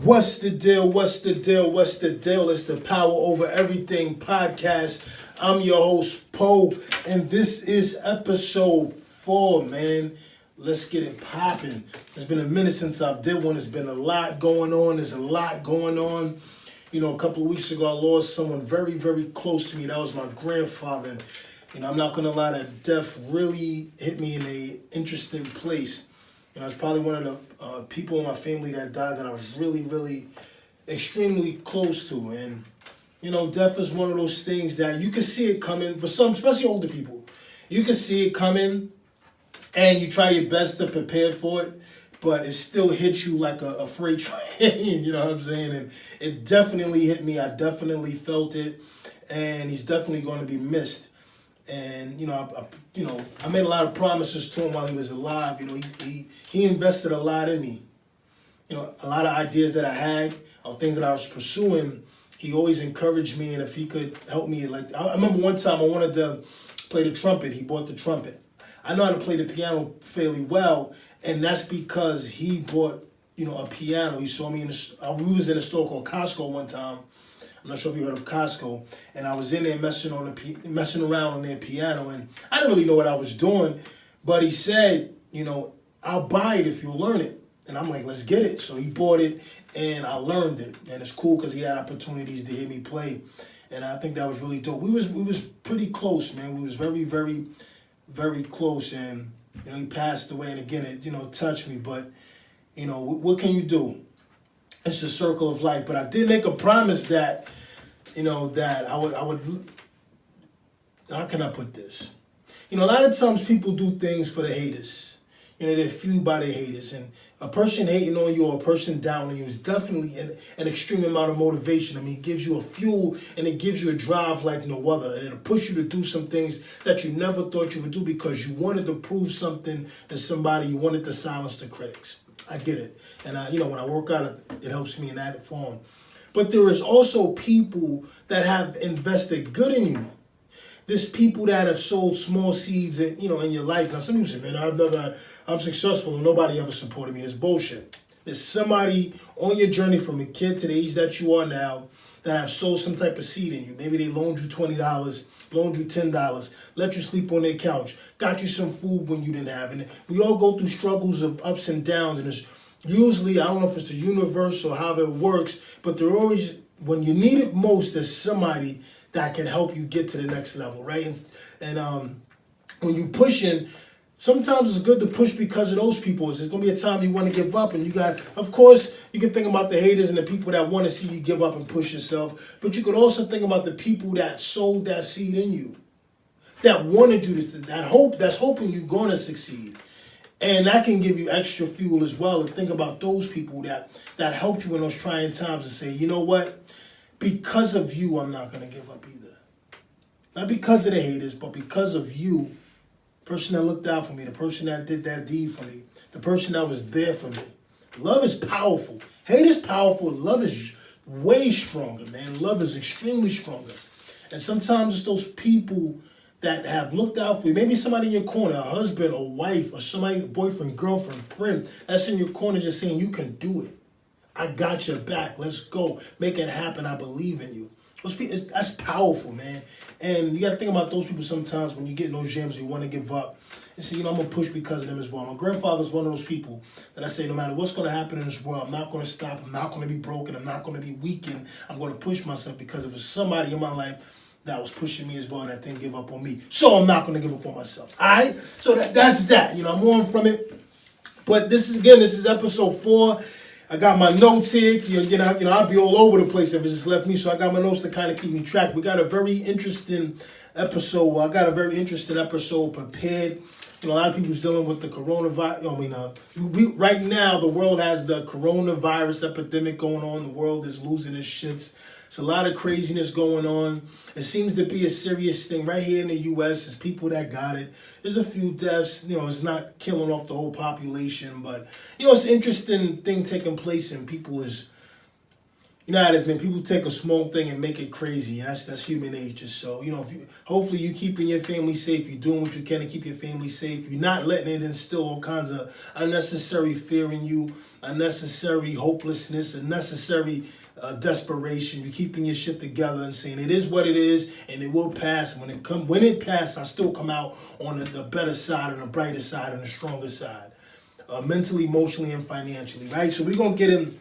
What's the deal? What's the deal? What's the deal? It's the Power Over Everything podcast. I'm your host, Poe, and this is episode 4, man. Let's get it popping. It's been a minute since I've did one. There's been a lot going on. There's a lot going on. You know, a couple of weeks ago, I lost someone very, very close to me. That was my grandfather. And, you know, I'm not going to lie, that death really hit me in an interesting place. You know, it's probably one of the people in my family that died that I was really, really extremely close to. And, you know, death is one of those things that you can see it coming for some, especially older people. You can see it coming and you try your best to prepare for it, but it still hits you like a freight train, you know what I'm saying? And it definitely hit me. I definitely felt it, and he's definitely going to be missed. And I made a lot of promises to him while he was alive. You know, he invested a lot in me. You know, a lot of ideas that I had or things that I was pursuing. He always encouraged me, and if he could help me, like I remember one time I wanted to play the trumpet. He bought the trumpet. I know how to play the piano fairly well, and that's because he bought, you know, a piano. He saw me we was in a store called Costco one time. I'm not sure if you heard of Costco, and I was in there messing around on their piano, and I didn't really know what I was doing, but he said, you know, I'll buy it if you learn it, and I'm like, let's get it. So he bought it, and I learned it, and it's cool because he had opportunities to hear me play, and I think that was really dope. We was pretty close, man. We was very, very, very close, and you know, he passed away, and again, it touched me, but you know, what can you do? It's a circle of life. But I did make a promise that, you know, that I would, how can I put this? You know, a lot of times people do things for the haters. You know, they're fueled by their haters. And a person hating on you or a person down on you is definitely an extreme amount of motivation. I mean, it gives you a fuel and it gives you a drive like no other. And it'll push you to do some things that you never thought you would do because you wanted to prove something to somebody. You wanted to silence the critics. I get it. And, when I work out, it helps me in that form. But there is also people that have invested good in you. There's people that have sowed small seeds, in your life. Now, some people say, man, I'm successful and nobody ever supported me. It's bullshit. There's somebody on your journey from a kid to the age that you are now that have sowed some type of seed in you. Maybe they loaned you $20, loaned you $10, let you sleep on their couch, got you some food when you didn't have it. And we all go through struggles of ups and downs, and it's usually, I don't know if it's the universe or how it works, but there always, when you need it most, there's somebody that can help you get to the next level, right? And when you pushing, sometimes it's good to push because of those people. There's going to be a time you want to give up, and of course, you can think about the haters and the people that want to see you give up and push yourself, but you could also think about the people that sowed that seed in you, that wanted you to, that's hoping you're going to succeed. And that can give you extra fuel as well. And think about those people that helped you in those trying times and say, you know what? Because of you, I'm not going to give up either. Not because of the haters, but because of you, the person that looked out for me, the person that did that deed for me, the person that was there for me. Love is powerful. Hate is powerful. Love is way stronger, man. Love is extremely stronger. And sometimes it's those people that have looked out for you. Maybe somebody in your corner, a husband or wife or somebody, boyfriend, girlfriend, friend, that's in your corner just saying, you can do it. I got your back. Let's go. Make it happen. I believe in you. Those people, that's powerful, man. And you got to think about those people sometimes when you get in those jams, you want to give up. And say, I'm going to push because of them as well. My grandfather's one of those people that I say, no matter what's going to happen in this world, I'm not going to stop. I'm not going to be broken. I'm not going to be weakened. I'm going to push myself because if there's somebody in my life that was pushing me as well that didn't give up on me. So I'm not going to give up on myself. All right? So that's that. I'm on from it. But this is episode 4. I got my notes here. I'll be all over the place if it just left me. So I got my notes to kind of keep me track. We got a very interesting episode. I got a very interesting episode prepared. A lot of people's dealing with the coronavirus. Right now, the world has the coronavirus epidemic going on. The world is losing its shits. There's a lot of craziness going on. It seems to be a serious thing right here in the U.S. There's people that got it. There's a few deaths. It's not killing off the whole population, but it's an interesting thing taking place, and people is You know how it is, man. People take a small thing and make it crazy, and that's human nature. So, hopefully you keeping your family safe. You're doing what you can to keep your family safe. You're not letting it instill all kinds of unnecessary fear in you, unnecessary hopelessness, unnecessary desperation. You're keeping your shit together and saying it is what it is, and it will pass. And when it passes, I still come out on the better side, and the brighter side, and the stronger side, mentally, emotionally, and financially. Right. So we're gonna get in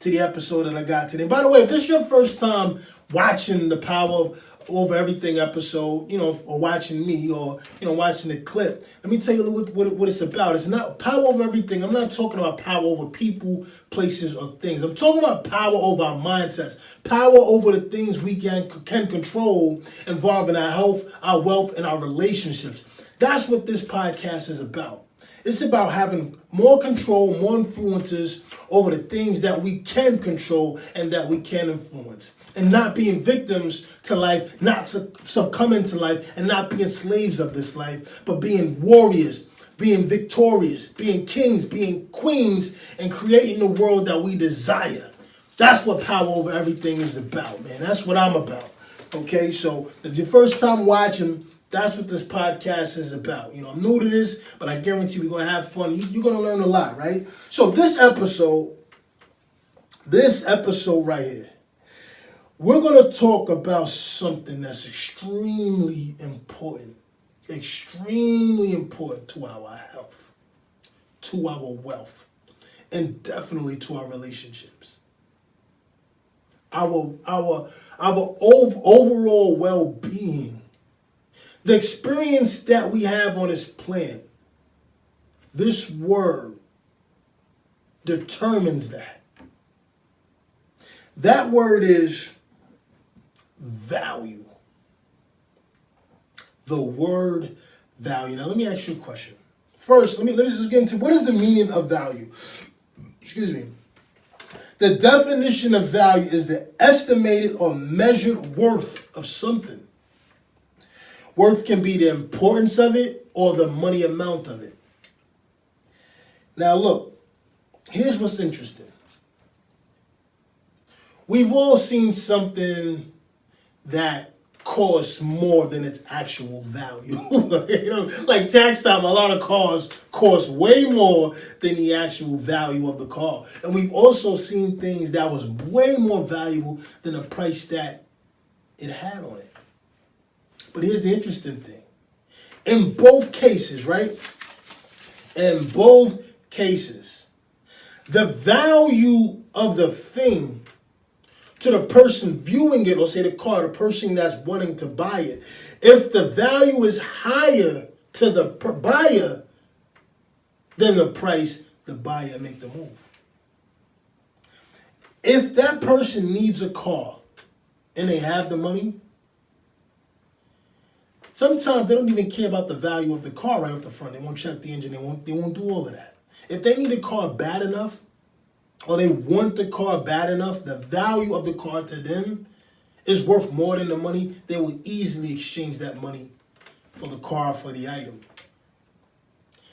to the episode that I got today. By the way, if this is your first time watching the Power Over Everything episode, or watching me, or watching the clip, let me tell you a little what it's about. It's not power over everything. I'm not talking about power over people, places, or things. I'm talking about power over our mindsets, power over the things we can control involving our health, our wealth, and our relationships. That's what this podcast is about. It's about having more control, more influences over the things that we can control and that we can influence. And not being victims to life, not succumbing to life, and not being slaves of this life, but being warriors, being victorious, being kings, being queens, and creating the world that we desire. That's what Power Over Everything is about, man. That's what I'm about. Okay, so if your first time watching, that's what this podcast is about. I'm new to this, but I guarantee we're going to have fun. You're going to learn a lot, right? So this episode right here, we're going to talk about something that's extremely important to our health, to our wealth, and definitely to our relationships. Our overall well-being. The experience that we have on this planet, this word determines that. That word is value. The word value. Now let me ask you a question. First, let's just get into what is the meaning of value. Excuse me. The definition of value is the estimated or measured worth of something. Worth can be the importance of it or the money amount of it. Now look, here's what's interesting. We've all seen something that costs more than its actual value. Like tax time, a lot of cars cost way more than the actual value of the car. And we've also seen things that was way more valuable than the price that it had on it. But here's the interesting thing. In both cases, right? In both cases, the value of the thing to the person viewing it, or say the car, the person that's wanting to buy it, if the value is higher to the buyer than the price, the buyer make the move. If that person needs a car and they have the money, sometimes they don't even care about the value of the car right off the front. They won't check the engine. They won't do all of that. If they need a car bad enough, or they want the car bad enough, the value of the car to them is worth more than the money, they will easily exchange that money for the car, for the item.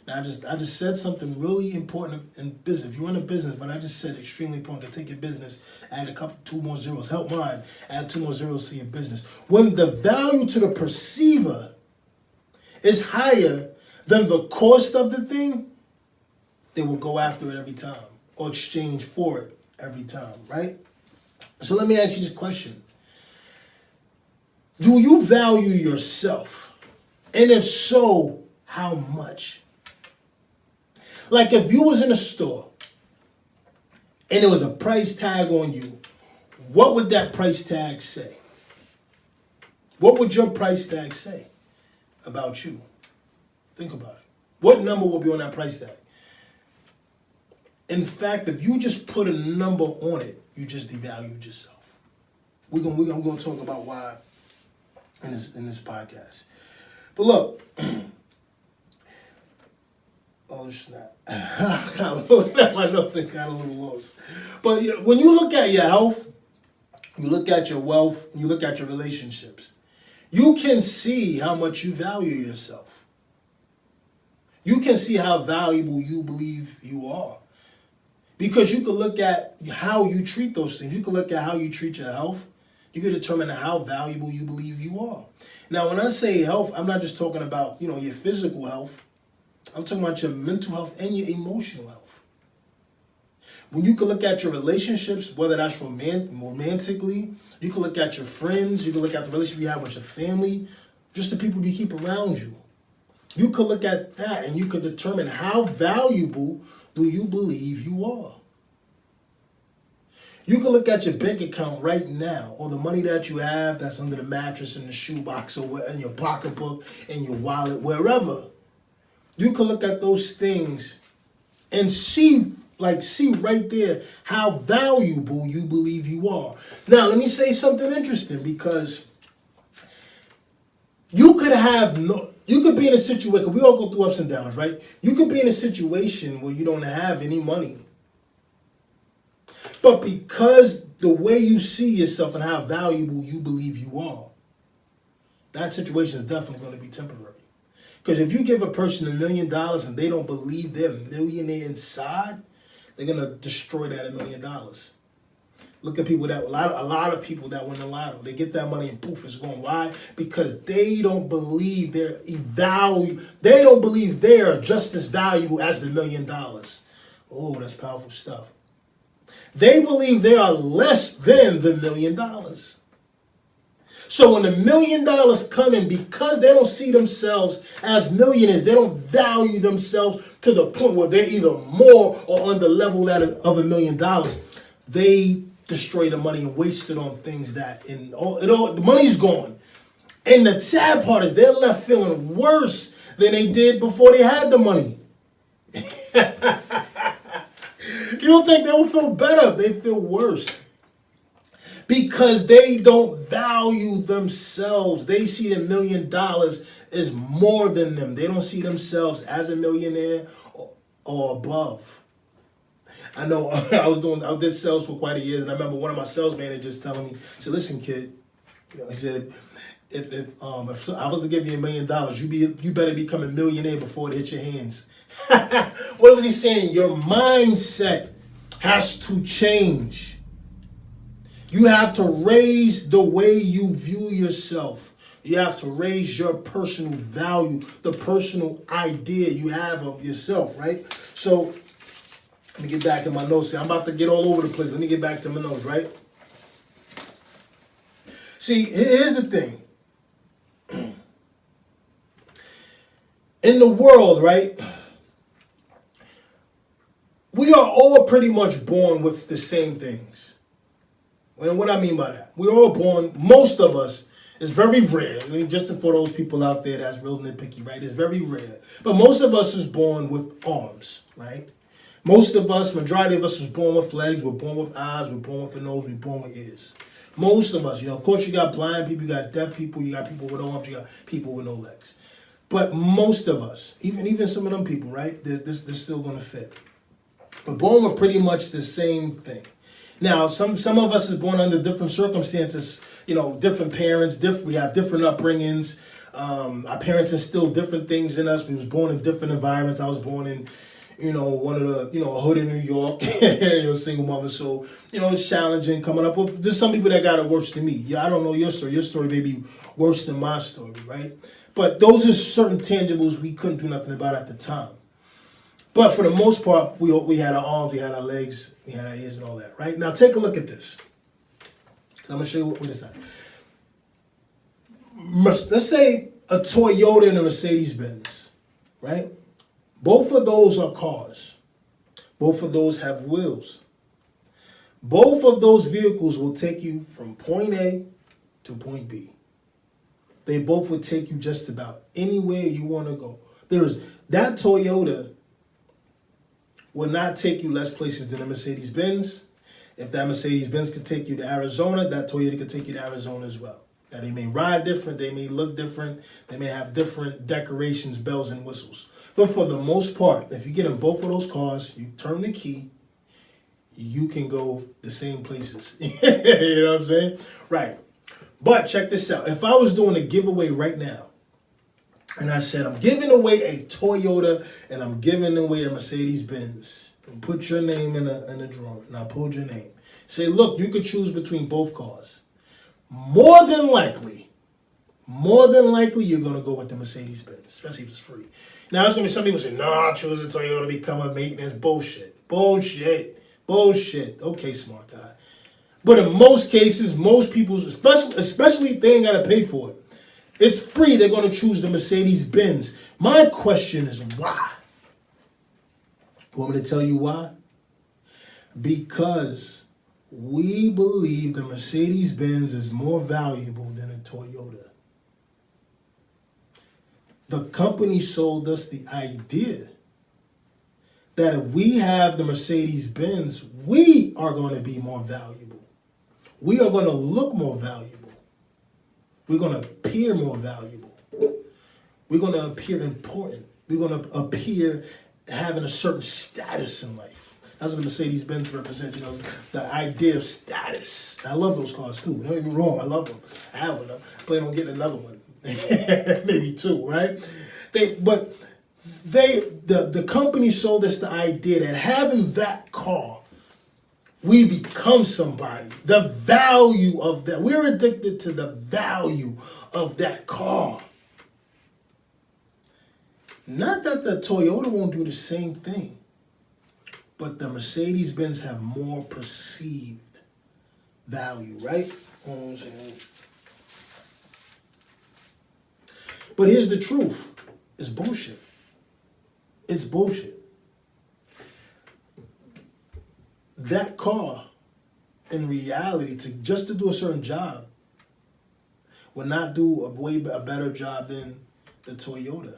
Now, I just said something really important in business. If you run a business, but I just said extremely important, take your business, add two more zeros, help mine, add 2 more zeros to your business. When the value to the perceiver is higher than the cost of the thing, they will go after it every time or exchange for it every time, right? So let me ask you this question. Do you value yourself? And if so, how much? Like if you was in a store and there was a price tag on you, what would that price tag say? What would your price tag say about you? Think about it. What number will be on that price tag? In fact, if you just put a number on it, you just devalued yourself. I'm going to talk about why in this podcast. But look, oh snap! I'm looking at my notes and got a little lost. But when you look at your health, you look at your wealth, and you look at your relationships, you can see how much you value yourself. You can see how valuable you believe you are. Because you can look at how you treat those things. You can look at how you treat your health. You can determine how valuable you believe you are. Now, when I say health, I'm not just talking about, your physical health. I'm talking about your mental health and your emotional health. When you can look at your relationships, whether that's romantically, you can look at your friends, you can look at the relationship you have with your family, just the people you keep around you. You can look at that and you can determine how valuable do you believe you are. You can look at your bank account right now, or the money that you have that's under the mattress, in the shoebox, or in your pocketbook, in your wallet, wherever. You can look at those things and see right there how valuable you believe you are. Now, let me say something interesting, because you could be in a situation, we all go through ups and downs, right? You could be in a situation where you don't have any money. But because the way you see yourself and how valuable you believe you are, that situation is definitely going to be temporary. Because if you give a person $1 million and they don't believe they're a millionaire inside, they're going to destroy that $1 million. Look at people a lot of people that win the lotto. They get that money and poof, it's gone. Why? Because they don't believe they're They don't believe they're just as valuable as the $1 million. Oh, that's powerful stuff. They believe they are less than the $1 million. So when the $1 million come in, because they don't see themselves as millionaires, they don't value themselves to the point where they're either more or on the level of $1 million, they destroy the money and waste it on things the money's gone. And the sad part is they're left feeling worse than they did before they had the money. You don't think they will feel better? They feel worse. Because they don't value themselves. They see the $1 million as more than them. They don't see themselves as a millionaire or above. I know I did sales for quite a year, and I remember one of my sales managers telling me, he said, "Listen, kid," he said, if I was to give you $1 million, you better become a millionaire before it hits your hands. What was he saying? Your mindset has to change. You have to raise the way you view yourself. You have to raise your personal value, the personal idea you have of yourself, right? So, let me get back in my notes here. I'm about to get all over the place. Let me get back to my notes, right? See, here's the thing. In the world, right, we are all pretty much born with the same things. And what I mean by that, we're all born, most of us, it's very rare. I mean, just for those people out there that's real nitpicky, right? It's very rare. But most of us is born with arms, right? Most of us, majority of us was born with legs, we're born with eyes, we're born with a nose, we're born with ears. Most of us, of course you got blind people, you got deaf people, you got people with arms, you got people with no legs. But most of us, even some of them people, right, they're still going to fit. But born with pretty much the same thing. Now, some of us is born under different circumstances, different parents, we have different upbringings. Our parents instilled different things in us. We was born in different environments. I was born in, one of the, a hood in New York, single mother. So, it's challenging coming up. Well, there's some people that got it worse than me. Yeah, I don't know your story. Your story may be worse than my story, right? But those are certain tangibles we couldn't do nothing about at the time. But for the most part, we had our arms, we had our legs, we had our ears and all that, right? Now take a look at this. I'm going to show you what it's like. Let's say a Toyota and a Mercedes-Benz, right? Both of those are cars. Both of those have wheels. Both of those vehicles will take you from point A to point B. They both would take you just about anywhere you want to go. That Toyota will not take you less places than a Mercedes-Benz. If that Mercedes-Benz could take you to Arizona, that Toyota could take you to Arizona as well. Now, they may ride different, they may look different, they may have different decorations, bells and whistles. But for the most part, if you get in both of those cars, you turn the key, you can go the same places. You know what I'm saying? Right. But check this out. If I was doing a giveaway right now, and I said, I'm giving away a Toyota and I'm giving away a Mercedes-Benz, And put your name in a drawer. Now pull your name. Say, look, you could choose between both cars. More than likely, you're going to go with the Mercedes-Benz, especially if it's free. Now, there's going to be some people say, no, I'll choose a Toyota to become a maintenance. Bullshit. Okay, smart guy. But in most cases, most people, especially if they ain't got to pay for it, it's free, they're going to choose the Mercedes-Benz. My question is why? Want me to tell you why? Because we believe the Mercedes-Benz is more valuable than a Toyota. The company sold us the idea that if we have the Mercedes-Benz, we are going to be more valuable. We are going to look more valuable. We're going to appear more valuable. We're going to appear important. We're going to appear having a certain status in life. That's what the Mercedes-Benz represents, the idea of status. I love those cars too. Don't get me wrong, I love them. I have one. I plan on getting another one. Maybe two, right? The company sold us the idea that having that car, we become somebody. The value of that. We're addicted to the value of that car. Not that the Toyota won't do the same thing, but the Mercedes-Benz have more perceived value, right? But here's the truth. It's bullshit. It's bullshit. That car, in reality, just to do a certain job, will not do a better job than the Toyota.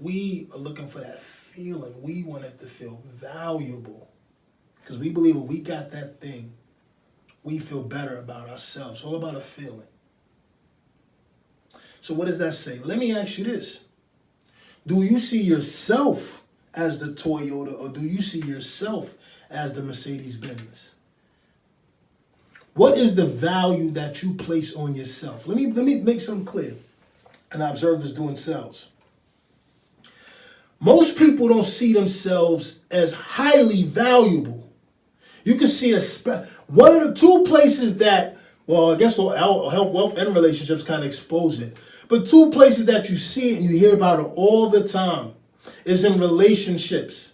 We are looking for that feeling. We want it to feel valuable. Because we believe if we got that thing, we feel better about ourselves. It's all about a feeling. So what does that say? Let me ask you this. Do you see yourself as the Toyota, or do you see yourself as the Mercedes-Benz? What is the value that you place on yourself? Let me make something clear. And I observe this doing sales. Most people don't see themselves as highly valuable. You can see one of the two places that, well, I guess health, wealth, and relationships kind of expose it. But two places that you see it and you hear about it all the time is in relationships.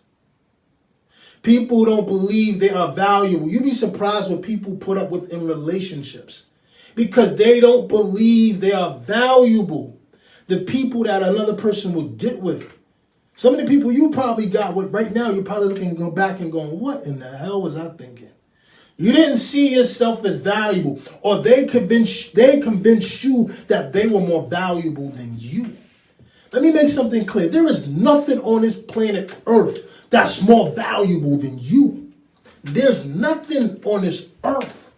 People don't believe they are valuable. You'd be surprised what people put up with in relationships because they don't believe they are valuable. The people that another person would get with. Some of the people you probably got with right now, you're probably looking go back and going, what in the hell was I thinking? You didn't see yourself as valuable, or they convinced you that they were more valuable than you. Let me make something clear. There is nothing on this planet Earth that's more valuable than you. There's nothing on this earth,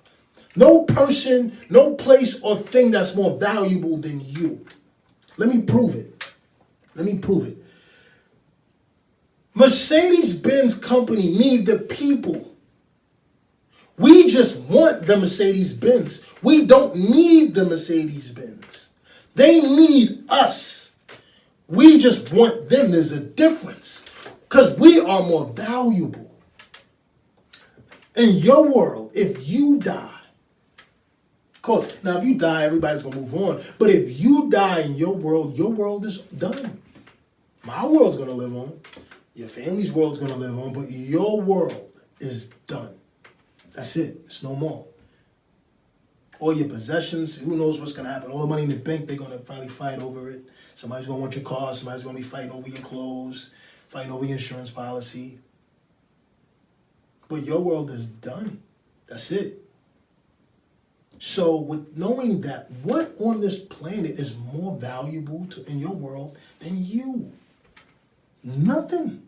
no person, no place or thing that's more valuable than you. Let me prove it. Mercedes-Benz company need the people. We just want the Mercedes-Benz. We don't need the Mercedes-Benz. They need us. We just want them. There's a difference. Because we are more valuable. In your world, if you die, of course, now if you die, everybody's going to move on. But if you die in your world is done. My world's going to live on. Your family's world's going to live on. But your world is done. That's it. It's no more. All your possessions, who knows what's going to happen. All the money in the bank, they're going to finally fight over it. Somebody's going to want your car. Somebody's going to be fighting over your clothes, fighting over your insurance policy. But your world is done. That's it. So with knowing that, what on this planet is more valuable in your world than you? Nothing.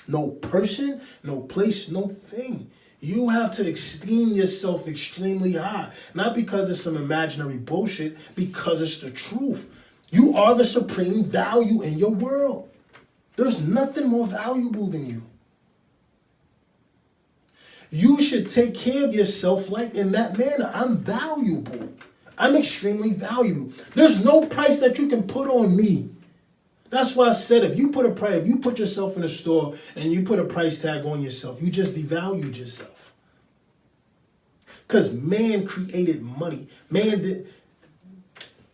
No person, no place, no thing. You have to esteem yourself extremely high. Not because it's some imaginary bullshit, because it's the truth. You are the supreme value in your world. There's nothing more valuable than you. You should take care of yourself like in that manner. I'm valuable. I'm extremely valuable. There's no price that you can put on me That's why I said if you put yourself in a store and you put a price tag on yourself, you just devalued yourself. Because man created money.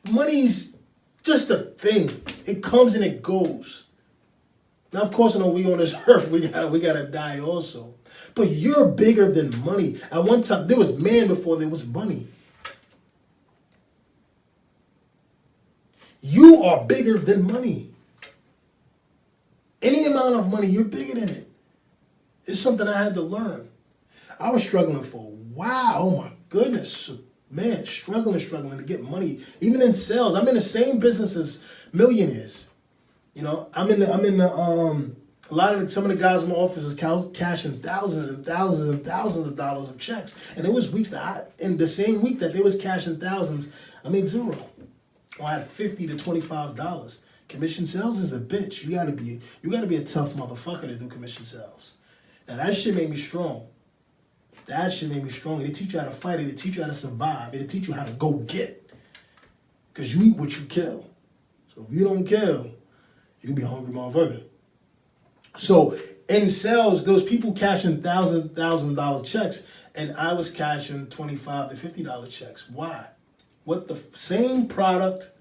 Money's just a thing. It comes and it goes. Now, of course, we on this earth, we gotta die also. But you're bigger than money. At one time, there was man before there was money. You are bigger than money. Any amount of money, you're bigger than it. It's something I had to learn. I was struggling for a while. Oh my goodness. Man, struggling to get money. Even in sales. I'm in the same business as millionaires. You know, some of the guys in the office is cashing thousands and thousands and thousands of dollars of checks. And there was weeks in the same week that they was cashing thousands, I made zero. Or I had $50 to $25. Commission sales is a bitch. You gotta be a tough motherfucker to do commission sales. Now that shit made me strong. It'll teach you how to fight. It'll teach you how to survive. It'll teach you how to go get. Because you eat what you kill. So if you don't kill, you'll be a hungry motherfucker. So in sales, those people cashing $1,000 checks, and I was cashing $25 to $50 checks. Why? What the same product?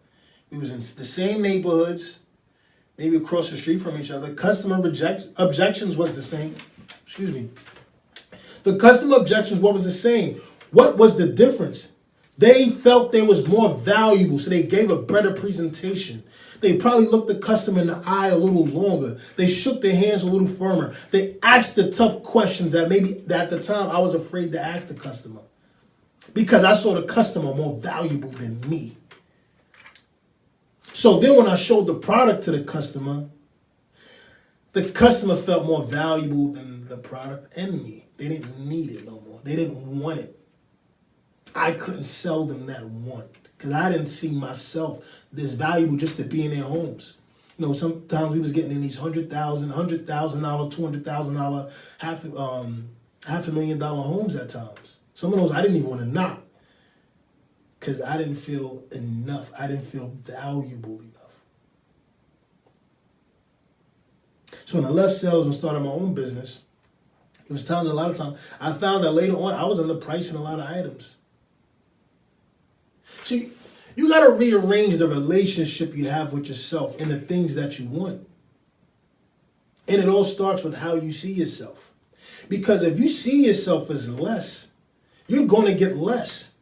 We was in the same neighborhoods, maybe across the street from each other. Customer objections was the same. Excuse me. The customer objections, what was the same? What was the difference? They felt they was more valuable, so they gave a better presentation. They probably looked the customer in the eye a little longer. They shook their hands a little firmer. They asked the tough questions that maybe at the time I was afraid to ask the customer. Because I saw the customer more valuable than me. So then when I showed the product to the customer felt more valuable than the product and me. They didn't need it no more. They didn't want it. I couldn't sell them that one because I didn't see myself this valuable just to be in their homes. You know, sometimes we was getting in these $100,000, $200,000, $500,000 homes at times. Some of those I didn't even want to knock. Because I didn't feel enough. I didn't feel valuable enough. So when I left sales and started my own business, it was time. A lot of time, I found that later on I was underpricing a lot of items. So you got to rearrange the relationship you have with yourself and the things that you want. And it all starts with how you see yourself. Because if you see yourself as less, you're going to get less.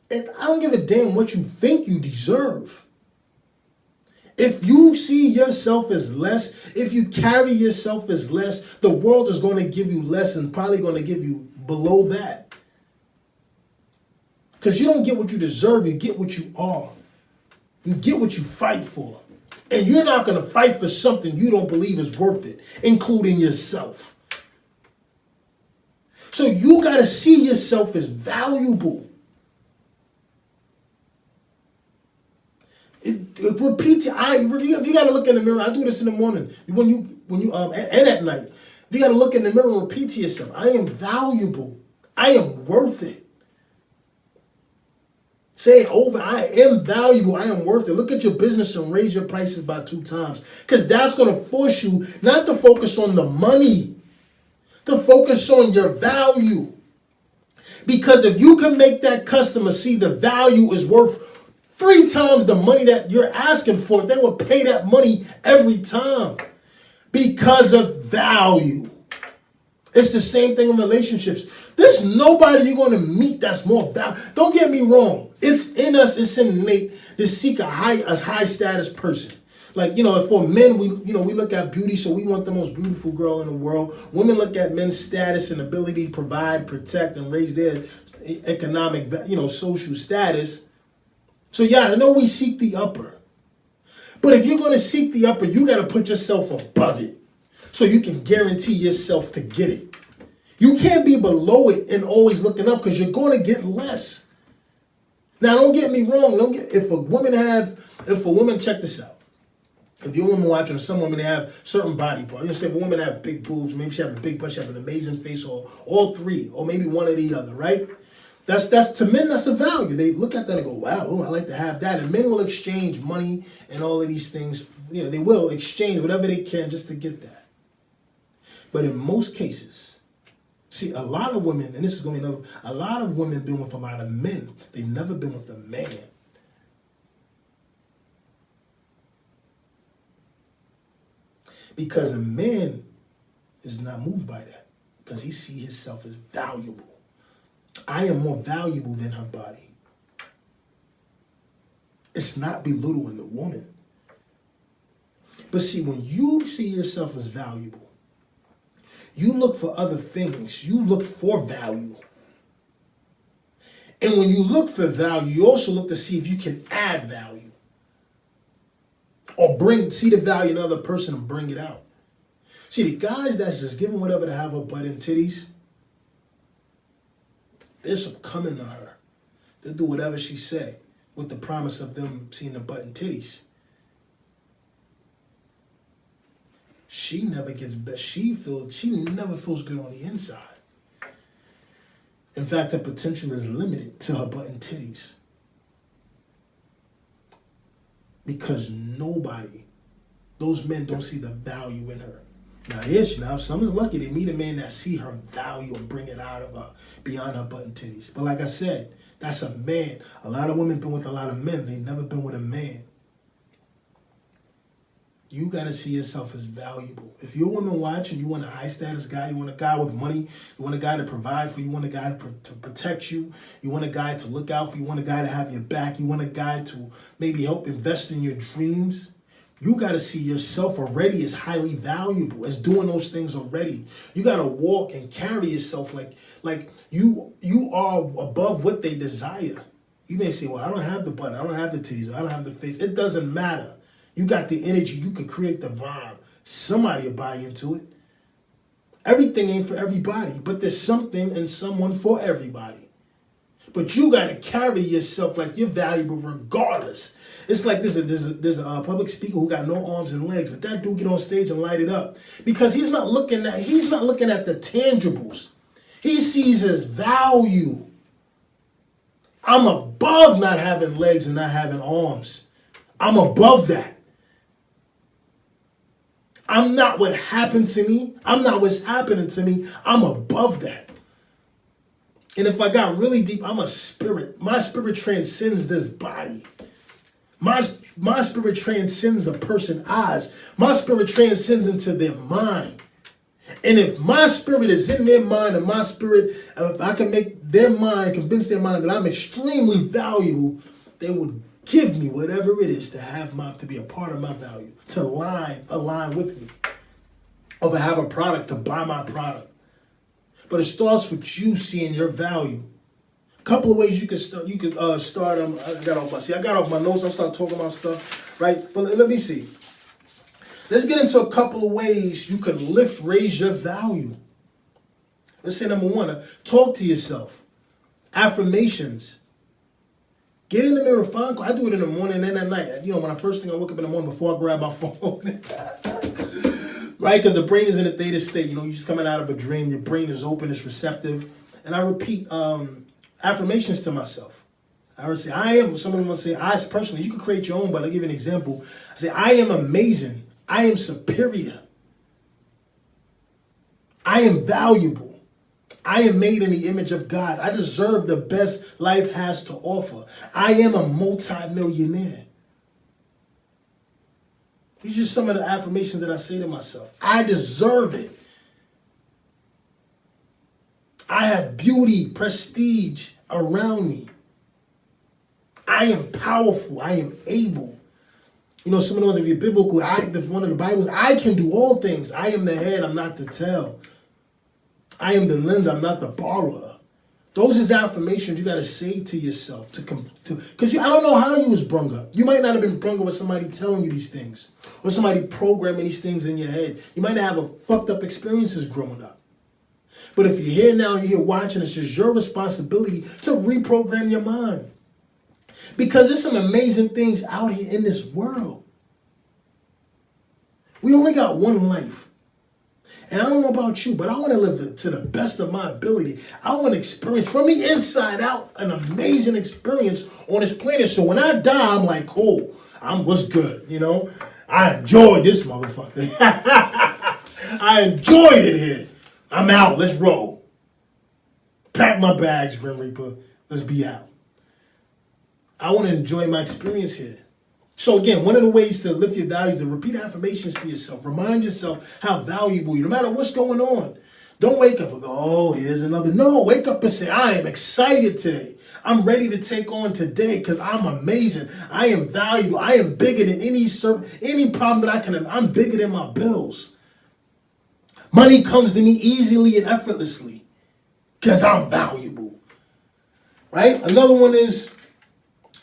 And I don't give a damn what you think you deserve. If you see yourself as less, if you carry yourself as less, the world is going to give you less and probably going to give you below that. Because you don't get what you deserve, you get what you are. You get what you fight for. And you're not going to fight for something you don't believe is worth it, including yourself. So you got to see yourself as valuable. Repeat. If you got to look in the mirror, I do this in the morning. When you and at night, you got to look in the mirror and repeat to yourself, I am valuable. I am worth it. Say it over. I am valuable. I am worth it. Look at your business and raise your prices by 2 times. Because that's going to force you not to focus on the money, to focus on your value. Because if you can make that customer see the value is worth 3 times the money that you're asking for, they will pay that money every time because of value. It's the same thing in relationships. There's nobody you're going to meet that's more valuable. Don't get me wrong. It's in us, it's innate to seek a high status person. Like, for men, we look at beauty, so we want the most beautiful girl in the world. Women look at men's status and ability to provide, protect, and raise their economic, social status. So yeah, I know we seek the upper. But if you're going to seek the upper, you got to put yourself above it so you can guarantee yourself to get it. You can't be below it and always looking up because you're going to get less. Now, don't get me wrong. If a woman, check this out. If you're a woman watching, or some women, they have certain body parts. Say if a woman have big boobs, maybe she have a big butt, she have an amazing face, or all 3, or maybe one or the other, right? That's to men, that's a value. They look at that and go, wow, I like to have that. And men will exchange money and all of these things they will exchange whatever they can just to get that. But in most cases, see, a lot of women, and this is going to be another, a lot of women been with a lot of men. They've never been with a man. Because a man is not moved by that. Because he sees himself as valuable. I am more valuable than her body. It's not belittling the woman. But see, when you see yourself as valuable, you look for other things. You look for value. And when you look for value, you also look to see if you can add value. Or see the value in another person and bring it out. See, the guys that's just giving whatever to have her butt and titties, they're succumbing to her. They'll do whatever she say with the promise of them seeing the butt and titties. She never gets better. She never feels good on the inside. In fact, her potential is limited to her butt and titties. Because those men don't see the value in her. Now, if someone's lucky, they meet a man that see her value and bring it out of her, beyond her butt and titties. But like I said, that's a man. A lot of women been with a lot of men. They've never been with a man. You got to see yourself as valuable. If you're a woman watching, you want a high status guy, you want a guy with money, you want a guy to provide for you, you want a guy to protect you, you want a guy to look out for you, you want a guy to have your back, you want a guy to maybe help invest in your dreams. You got to see yourself already as highly valuable, as doing those things already. You got to walk and carry yourself like you are above what they desire. You may say, well, I don't have the butt, I don't have the titties, I don't have the face. It doesn't matter. You got the energy. You can create the vibe. Somebody will buy into it. Everything ain't for everybody, but there's something and someone for everybody. But you got to carry yourself like you're valuable regardless. It's like there's a public speaker who got no arms and legs, but that dude get on stage and light it up because he's not looking at the tangibles. He sees his value. I'm above not having legs and not having arms. I'm above that. I'm not what happened to me. I'm not what's happening to me. I'm above that. And if I got really deep, I'm a spirit. My spirit transcends this body. My spirit transcends a person's eyes. My spirit transcends into their mind. And if my spirit is in their mind and my spirit, if I can make their mind, convince their mind that I'm extremely valuable, they would give me whatever it is to be a part of my value, to align with me, or to have a product, to buy my product. But it starts with you seeing your value. A couple of ways you could start. I got off my notes. I'll start talking about stuff, right? But let me see. Let's get into a couple of ways you could raise your value. Let's say number one, talk to yourself. Affirmations. Get in the mirror, find. I do it in the morning and at night. When I wake up in the morning before I grab my phone. Right? Because the brain is in a theta state. You're just coming out of a dream. Your brain is open, it's receptive. And I repeat affirmations to myself. I would say, I am. Someone will say, I personally, you can create your own, but I'll give you an example. I say, I am amazing. I am superior. I am valuable. I am made in the image of God. I deserve the best life has to offer. I am a multi-millionaire. These are just some of the affirmations that I say to myself. I deserve it. I have beauty, prestige around me. I am powerful. I am able. Some of those, if you're biblical, one of the Bibles, I can do all things. I am the head, I'm not the tail. I am the lender, I'm not the borrower. Those is affirmations you got to say to yourself because I don't know how you was brung up. You might not have been brung up with somebody telling you these things or somebody programming these things in your head. You might not have fucked up experiences growing up. But if you're here now, you're here watching, it's just your responsibility to reprogram your mind. Because there's some amazing things out here in this world. We only got one life. And I don't know about you, but I want to live to the best of my ability. I want to experience from the inside out an amazing experience on this planet. So when I die, I'm like, what's good, I enjoyed this motherfucker. I enjoyed it here. I'm out. Let's roll. Pack my bags, Grim Reaper. Let's be out. I want to enjoy my experience here. So again, one of the ways to lift your values is to repeat affirmations to yourself. Remind yourself how valuable you are, no matter what's going on. Don't wake up and go, oh, here's another. No, wake up and say, I am excited today. I'm ready to take on today because I'm amazing. I am valuable. I am bigger than any problem that I can have. I'm bigger than my bills. Money comes to me easily and effortlessly because I'm valuable. Right? Another one is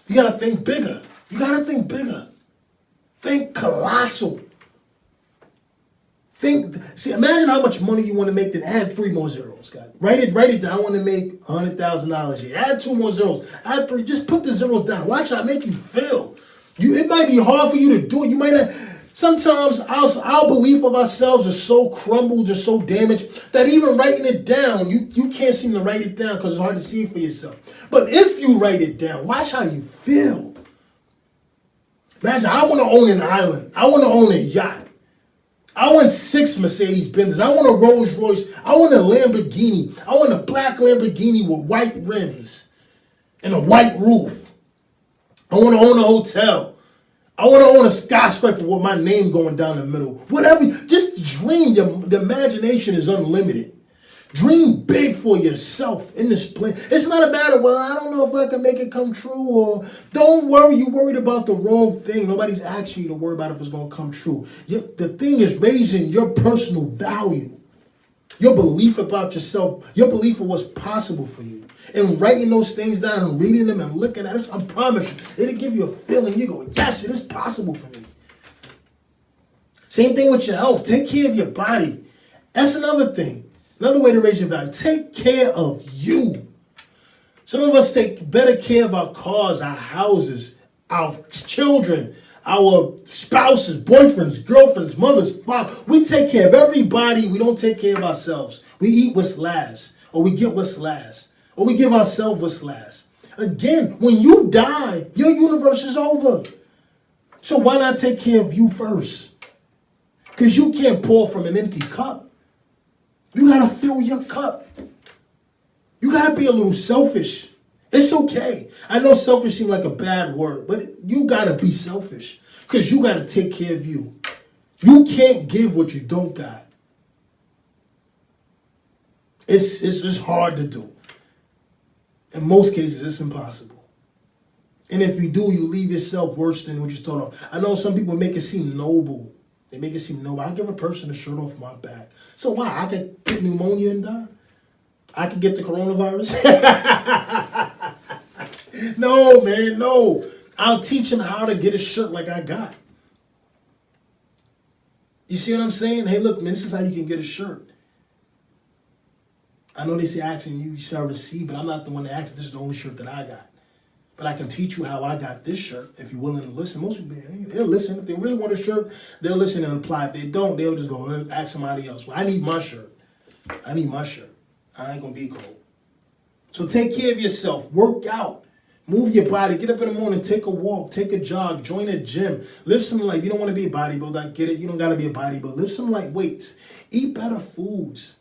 you got to think bigger. You got to think bigger. Think colossal. Imagine how much money you want to make, then add 3 more zeros, guys. Write it down. I want to make $100,000 here. Add 2 more zeros. Add 3. Just put the zeros down. Watch how I make you feel. It might be hard for you to do it. You might not. Sometimes our belief of ourselves is so crumbled and so damaged that even writing it down, you can't seem to write it down because it's hard to see it for yourself. But if you write it down, watch how you feel. Imagine, I want to own an island. I want to own a yacht. I want 6 Mercedes Benzes. I want a Rolls Royce. I want a Lamborghini. I want a black Lamborghini with white rims and a white roof. I want to own a hotel. I want to own a skyscraper with my name going down the middle. Whatever. Just dream. The imagination is unlimited. Dream big for yourself in this plan. It's not a matter, well, I don't know if I can make it come true, or don't worry, you're worried about the wrong thing. Nobody's asking you to worry about if it's going to come true. The thing is raising your personal value, your belief about yourself, your belief of what's possible for you. And writing those things down and reading them and looking at it, I promise you, it'll give you a feeling. You go, yes, it is possible for me. Same thing with your health. Take care of your body. That's another thing. Another way to raise your value, take care of you. Some of us take better care of our cars, our houses, our children, our spouses, boyfriends, girlfriends, mothers, fathers. We take care of everybody. We don't take care of ourselves. We eat what's last, or we get what's last, or we give ourselves what's last. Again, when you die, your universe is over. So why not take care of you first? Because you can't pour from an empty cup. You got to fill your cup. You got to be a little selfish. It's okay. I know selfish seems like a bad word, but you got to be selfish because you got to take care of you. You can't give what you don't got. It's hard to do. In most cases, it's impossible. And if you do, you leave yourself worse than what you started off. I know some people make it seem noble. They make it seem noble. I give a person a shirt off my back. So why? I could get pneumonia and die? I could get the coronavirus? No, man, no. I'll teach him how to get a shirt like I got. You see what I'm saying? Hey, look, man, this is how you can get a shirt. I know they say asking you shall receive, but I'm not the one that asks. This is the only shirt that I got. But I can teach you how I got this shirt if you're willing to listen. Most people, they'll listen. If they really want a shirt, they'll listen and apply. If they don't, they'll just go ask somebody else. Well, I need my shirt. I need my shirt. I ain't going to be cold. So take care of yourself. Work out. Move your body. Get up in the morning. Take a walk. Take a jog. Join a gym. Live some life. You don't want to be a bodybuilder. I get it. You don't got to be a bodybuilder. Live some light weights. Eat better foods.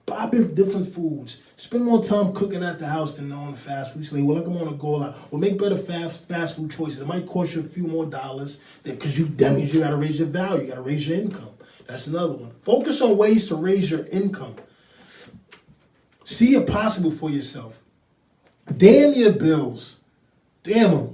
Buy different foods. Spend more time cooking at the house than on fast food. You say, well, look, I'm on a goal out. Well, make better fast food choices. It might cost you a few more dollars because that means you got to raise your value. You got to raise your income. That's another one. Focus on ways to raise your income. See it possible for yourself. Damn your bills. Damn them.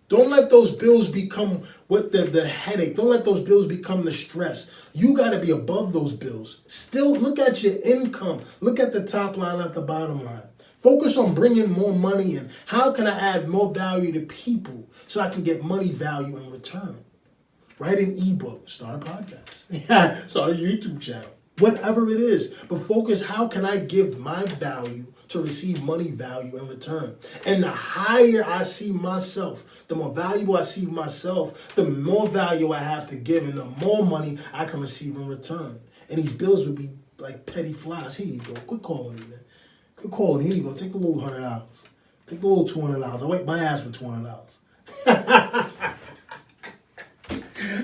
Don't let those bills become the headache. Don't let those bills become the stress. You got to be above those bills. Still look at your income. Look at the top line, at the bottom line. Focus on bringing more money in. How can I add more value to people so I can get money value in return? Write an ebook. Start a podcast. Start a YouTube channel. Whatever it is. But focus, how can I give my value to receive money value in return? And the higher I see myself, the more valuable I see myself, the more value I have to give and the more money I can receive in return. And these bills would be like petty flies. Here you go. Quit calling me, man. Quit calling. Here you go. Take a little $100. Take a little $200. I wipe my ass with $200.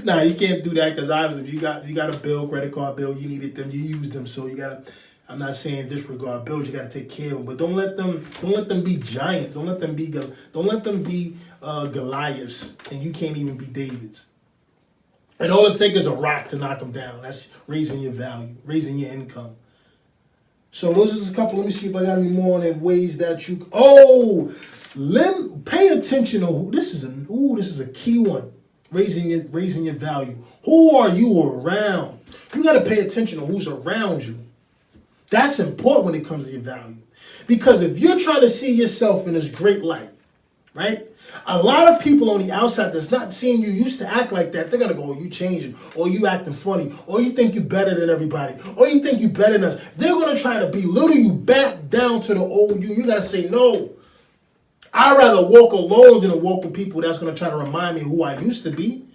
Nah, you can't do that because obviously if you got a bill, credit card bill, you needed them, you use them. So you gotta. I'm not saying disregard bills. You gotta take care of them, but don't let them be giants. Don't let them be Goliaths, and you can't even be Davids. And all it takes is a rock to knock them down. That's raising your value, raising your income. So those are just a couple. Let me see if I got any more in ways that you. Pay attention to who. This is a key one. Raising your value. Who are you around? You got to pay attention to who's around you. That's important when it comes to your value. Because if you're trying to see yourself in this great light, right? A lot of people on the outside that's not seeing you used to act like that. They're going to go, you changing, or you acting funny, or you think you're better than everybody, or you think you're better than us. They're going to try to belittle you back down to the old you. You got to say, no. I'd rather walk alone than to walk with people that's going to try to remind me who I used to be.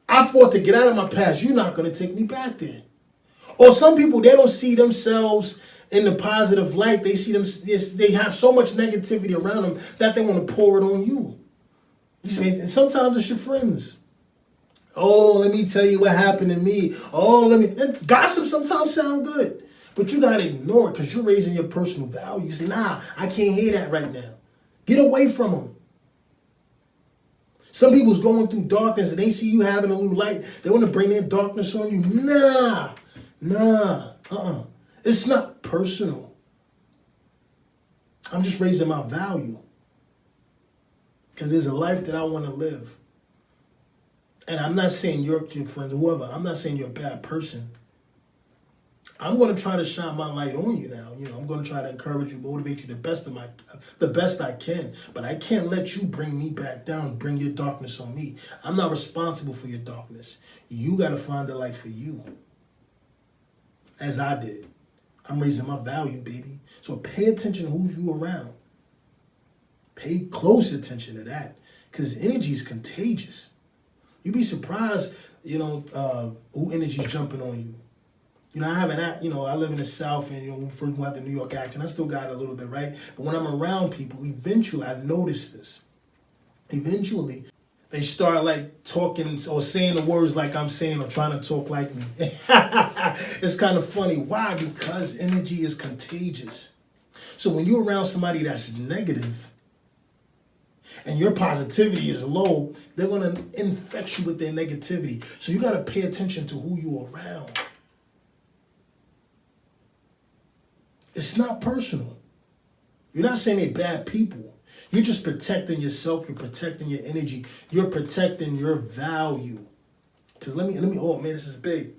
I fought to get out of my past. You're not going to take me back there. Or some people, they don't see themselves in the positive light. They see them. They have so much negativity around them that they want to pour it on you. You see, and sometimes it's your friends. Oh, let me tell you what happened to me. And gossip sometimes sound good, but you gotta ignore it because you're raising your personal value. You say, nah, I can't hear that right now. Get away from them. Some people's going through darkness and they see you having a new light. They want to bring their darkness on you. Nah. It's not personal. I'm just raising my value. Because there's a life that I want to live. And I'm not saying you're your friend, whoever. I'm not saying you're a bad person. I'm going to try to shine my light on you now. I'm going to try to encourage you, motivate you the best I can. But I can't let you bring me back down, bring your darkness on me. I'm not responsible for your darkness. You got to find the light for you. As I did. I'm raising my value, baby. So pay attention to who you around. Pay close attention to that. Because energy is contagious. You'd be surprised, who energy is jumping on you. I live in the South and, when we first moved out the New York accent, I still got it a little bit, right? But when I'm around people, eventually, I notice this. Eventually, they start like talking or saying the words like I'm saying or trying to talk like me. It's kind of funny. Why? Because energy is contagious. So when you're around somebody that's negative and your positivity is low, they're going to infect you with their negativity. So you got to pay attention to who you're around. It's not personal. You're not saying they're bad people. You're just protecting yourself. You're protecting your energy. You're protecting your value. Because this is big.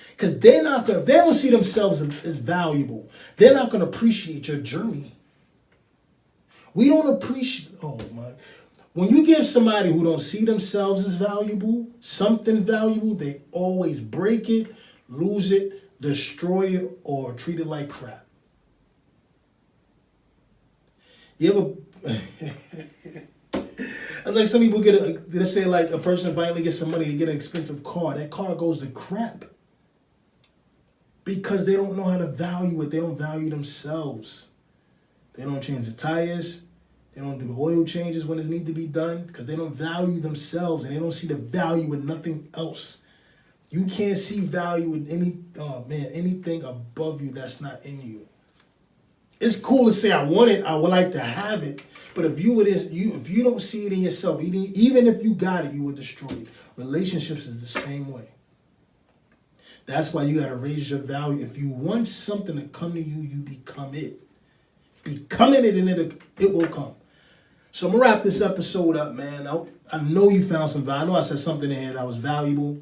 Because they don't see themselves as valuable. They're not going to appreciate your journey. We don't appreciate, when you give somebody who don't see themselves as valuable, something valuable, they always break it, lose it, destroy it, or treat it like crap. You ever... It's like some people let's say like a person finally gets some money to get an expensive car. That car goes to crap. Because they don't know how to value it. They don't value themselves. They don't change the tires. They don't do the oil changes when it needs to be done. Because they don't value themselves and they don't see the value in nothing else. You can't see value in anything above you that's not in you. It's cool to say I want it, I would like to have it, but if you don't see it in yourself, even if you got it, you would destroy it. Relationships is the same way. That's why you gotta raise your value. If you want something to come to you, you become it. Becoming it and it will come. So I'm gonna wrap this episode up, man. I know you found some value. I know I said something in here that was valuable.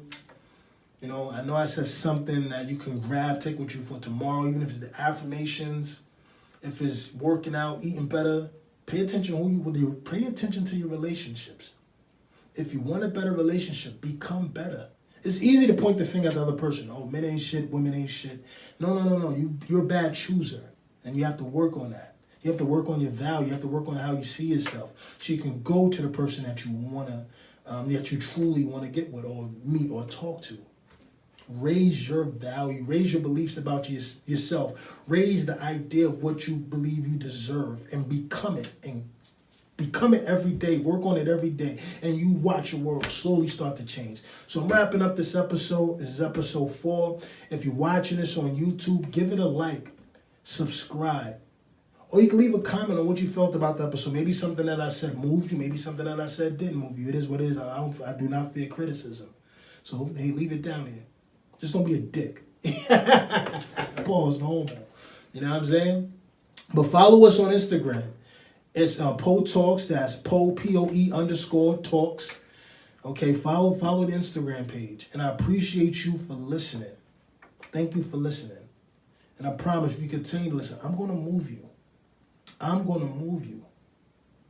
I know I said something that you can grab, take with you for tomorrow, even if it's the affirmations, if it's working out, eating better. Pay attention pay attention to your relationships. If you want a better relationship, become better. It's easy to point the finger at the other person. Oh, men ain't shit, women ain't shit. No. You're a bad chooser, and you have to work on that. You have to work on your value. You have to work on how you see yourself, so you can go to the person that you truly want to get with, or meet, or talk to. Raise your value. Raise your beliefs about yourself. Raise the idea of what you believe you deserve, and become it. And Become it every day. Work on it every day. And you watch your world slowly start to change. So I'm wrapping up this episode. This is episode 4. If you're watching this on YouTube, give it a like. Subscribe. Or you can leave a comment on what you felt about the episode. Maybe something that I said moved you. Maybe something that I said didn't move you. It is what it is. I do not fear criticism. So, hey, leave it down there. Just don't be a dick. Pause, no homo. You know what I'm saying? But follow us on Instagram. It's Poe Talks. That's Poe, POE_talks. Okay, follow the Instagram page. And I appreciate you for listening. Thank you for listening. And I promise if you continue to listen, I'm going to move you. I'm going to move you.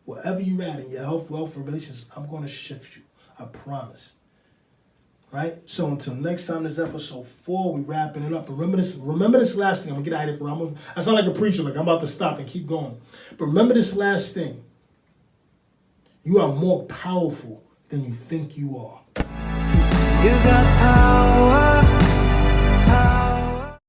Wherever you're at in your health, wealth, and relationships, I'm going to shift you. I promise. Right? So until next time, this episode 4, we wrapping it up. And remember this last thing. I'm going to get out of here. I sound like a preacher. Like I'm about to stop and keep going. But remember this last thing. You are more powerful than you think you are. Peace. You got power.